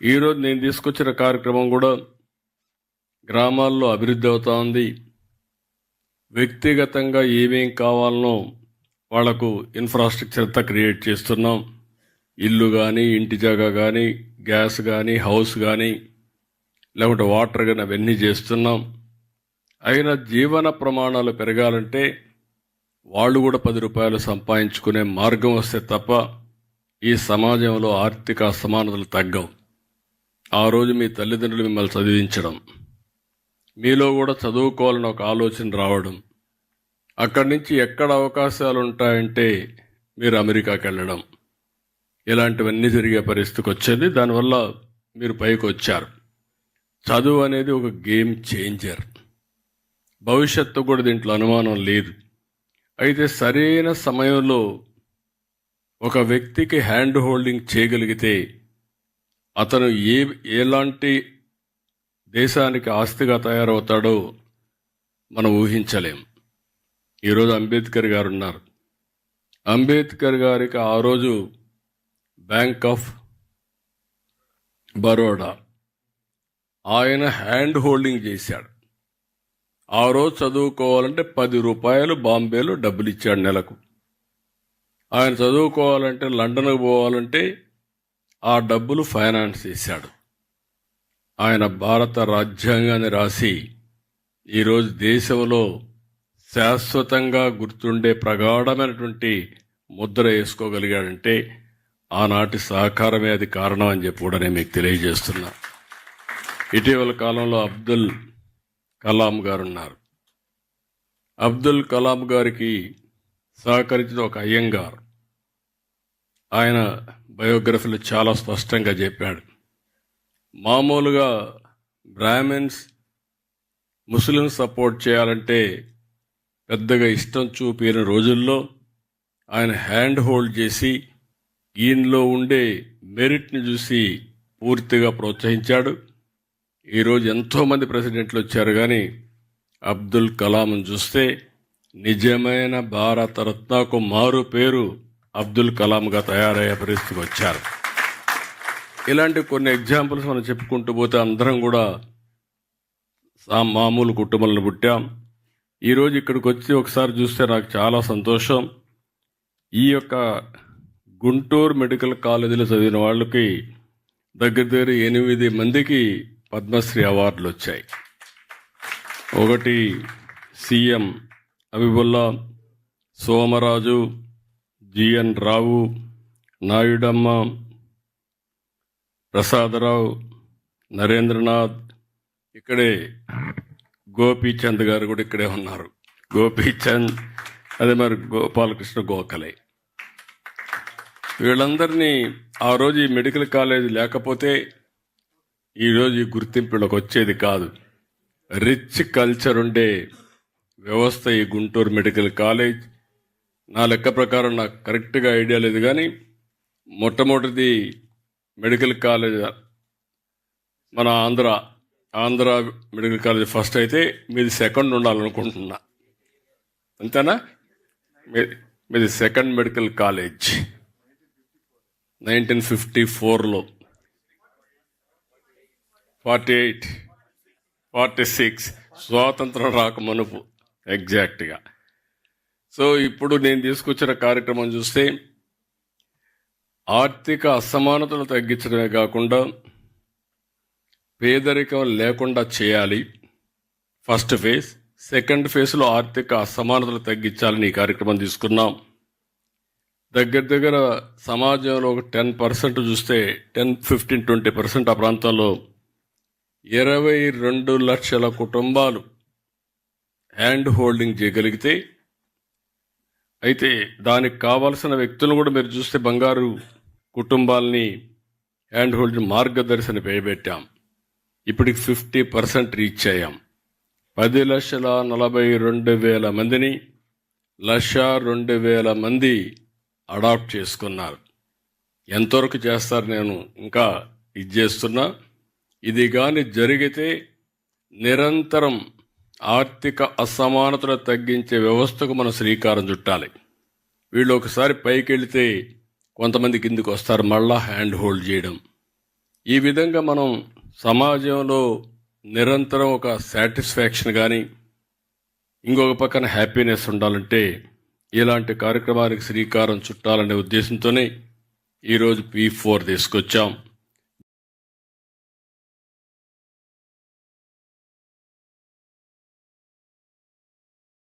ఈరోజు నేను తీసుకొచ్చిన కార్యక్రమం కూడా గ్రామాల్లో అభివృద్ధి అవుతా ఉంది. వ్యక్తిగతంగా ఏమేం కావాలనో వాళ్లకు ఇన్ఫ్రాస్ట్రక్చర్ అంతా క్రియేట్ చేస్తున్నాం. ఇల్లు కానీ, ఇంటి జాగా కానీ, గ్యాస్ కానీ, హౌస్ కానీ, లేకుంటే వాటర్ కానీ అవన్నీ చేస్తున్నాం. అయినా జీవన ప్రమాణాలు పెరగాలంటే వాళ్ళు కూడా 10 రూపాయలు సంపాదించుకునే మార్గం వస్తే తప్ప ఈ సమాజంలో ఆర్థిక అసమానతలు తగ్గవు. ఆ రోజు మీ తల్లిదండ్రులు మిమ్మల్ని చదివించడం, మీలో కూడా చదువుకోవాలని ఒక ఆలోచన రావడం, అక్కడి నుంచి ఎక్కడ అవకాశాలు ఉంటాయంటే మీరు అమెరికాకి వెళ్ళడం, ఇలాంటివన్నీ జరిగే పరిస్థితికి వచ్చేది. దానివల్ల మీరు పైకి వచ్చారు. చదువు అనేది ఒక గేమ్ చేంజర్. భవిష్యత్తు కూడా దీంట్లో అనుమానం లేదు. అయితే సరైన సమయంలో ఒక వ్యక్తికి హ్యాండ్ హోల్డింగ్ చేయగలిగితే అతను ఎలాంటి దేశానికి ఆస్తిగా తయారవుతాడో మనం ఊహించలేం. ఈరోజు అంబేద్కర్ గారు ఉన్నారు. అంబేద్కర్ గారికి ఆ రోజు బ్యాంక్ ఆఫ్ బరోడా ఆయన హ్యాండ్ హోల్డింగ్ చేశాడు. ఆ రోజు చదువుకోవాలంటే 10 రూపాయలు బాంబేలో డబ్బులు ఇచ్చాడు నెలకు. ఆయన చదువుకోవాలంటే లండన్కు పోవాలంటే ఆ డబ్బులు ఫైనాన్స్ చేశాడు. ఆయన భారత రాజ్యాంగాన్ని రాసి ఈరోజు దేశంలో శాశ్వతంగా గుర్తుండే ప్రగాఢమైనటువంటి ముద్ర వేసుకోగలిగాడంటే ఆనాటి సహకారమే అది కారణం అని చెప్పి కూడా నేను మీకు తెలియజేస్తున్నా. ఇటీవల కాలంలో అబ్దుల్ కలాం గారు ఉన్నారు. అబ్దుల్ కలాం గారికి సహకరించిన ఒక అయ్యంగార్ ఆయన బయోగ్రఫీలో చాలా స్పష్టంగా చెప్పాడు. మామూలుగా బ్రాహ్మిన్స్ ముస్లిం సపోర్ట్ చేయాలంటే పెద్దగా ఇష్టం చూపిన రోజుల్లో ఆయన హ్యాండ్ హోల్డ్ చేసి ఈయనలో ఉండే మెరిట్ని చూసి పూర్తిగా ప్రోత్సహించాడు. ఈరోజు ఎంతోమంది ప్రెసిడెంట్లు వచ్చారు, కానీ అబ్దుల్ కలాంను చూస్తే నిజమైన భారతరత్నకు మారు పేరు అబ్దుల్ కలాంగా తయారయ్యే పరిస్థితికి వచ్చారు. ఇలాంటి కొన్ని ఎగ్జాంపుల్స్ మనం చెప్పుకుంటూ పోతే అందరం కూడా మామూలు కుటుంబంలో పుట్టాం. ఈరోజు ఇక్కడికి వచ్చి ఒకసారి చూస్తే నాకు చాలా సంతోషం. ఈ యొక్క గుంటూరు మెడికల్ కాలేజీలో చదివిన వాళ్ళకి దగ్గర 8 మందికి పద్మశ్రీ అవార్డులు వచ్చాయి. ఒకటి సీఎం అబిబుల్లా, సోమరాజు, జిఎన్ రావు, నాయుడమ్మ, ప్రసాదరావు, నరేంద్రనాథ్, ఇక్కడే గోపీచంద్ గారు కూడా ఇక్కడే ఉన్నారు. గోపీచంద్, అదే మరి గోపాలకృష్ణ గోఖలే. వీళ్ళందరినీ ఆ రోజు ఈ మెడికల్ కాలేజీ లేకపోతే ఈరోజు ఈ గుర్తింపులకు వచ్చేది కాదు. రిచ్ కల్చర్ ఉండే వ్యవస్థ ఈ గుంటూరు మెడికల్ కాలేజ్. నా లెక్క ప్రకారం నాకు కరెక్ట్గా ఐడియా లేదు, కానీ మొట్టమొదటిది మెడికల్ కాలేజ్ మన ఆంధ్ర మెడికల్ కాలేజ్ ఫస్ట్ అయితే మీది సెకండ్ ఉండాలనుకుంటున్నా. అంతేనా? మీది సెకండ్ మెడికల్ కాలేజ్ 1954లో, 48, 46 స్వాతంత్రం రాకమునుపు ఎగ్జాక్ట్గా. సో ఇప్పుడు నేను తీసుకొచ్చిన కార్యక్రమం చూస్తే ఆర్థిక అసమానతలు తగ్గించడమే కాకుండా పేదరికం లేకుండా చేయాలి ఫస్ట్ ఫేజ్. సెకండ్ ఫేజ్లో ఆర్థిక అసమానతలు తగ్గించాలని ఈ కార్యక్రమం తీసుకున్నాం. దగ్గర సమాజంలో ఒక 10% చూస్తే 10, 15, 20% ఆ ప్రాంతంలో 22 లక్షల కుటుంబాలు హ్యాండ్ హోల్డింగ్ చేయగలిగితే, అయితే దానికి కావాల్సిన వ్యక్తులను కూడా మీరు చూస్తే బంగారు కుటుంబాలని హ్యాండ్ హోల్డింగ్ మార్గదర్శన పెట్టాం. ఇప్పటికి 50% రీచ్ అయ్యాం. 10,42,000 మందిని 1,02,000 మంది అడాప్ట్ చేసుకున్నారు. ఎంతవరకు చేస్తారు నేను ఇంకా ఇది చేస్తున్నా. ఇది కానీ జరిగితే నిరంతరం ఆర్థిక అసమానతలు తగ్గించే వ్యవస్థకు మనం శ్రీకారం చుట్టాలి. వీళ్ళు ఒకసారి పైకి వెళితే కొంతమంది కిందికి వస్తారు, మళ్ళా హ్యాండ్ హోల్డ్ చేయడం. ఈ విధంగా మనం సమాజంలో నిరంతరం ఒక సాటిస్ఫాక్షన్ కానీ ఇంకొక పక్కన హ్యాపీనెస్ ఉండాలంటే ఇలాంటి కార్యక్రమానికి శ్రీకారం చుట్టాలనే ఉద్దేశంతోనే ఈరోజు P4 తీసుకొచ్చాం.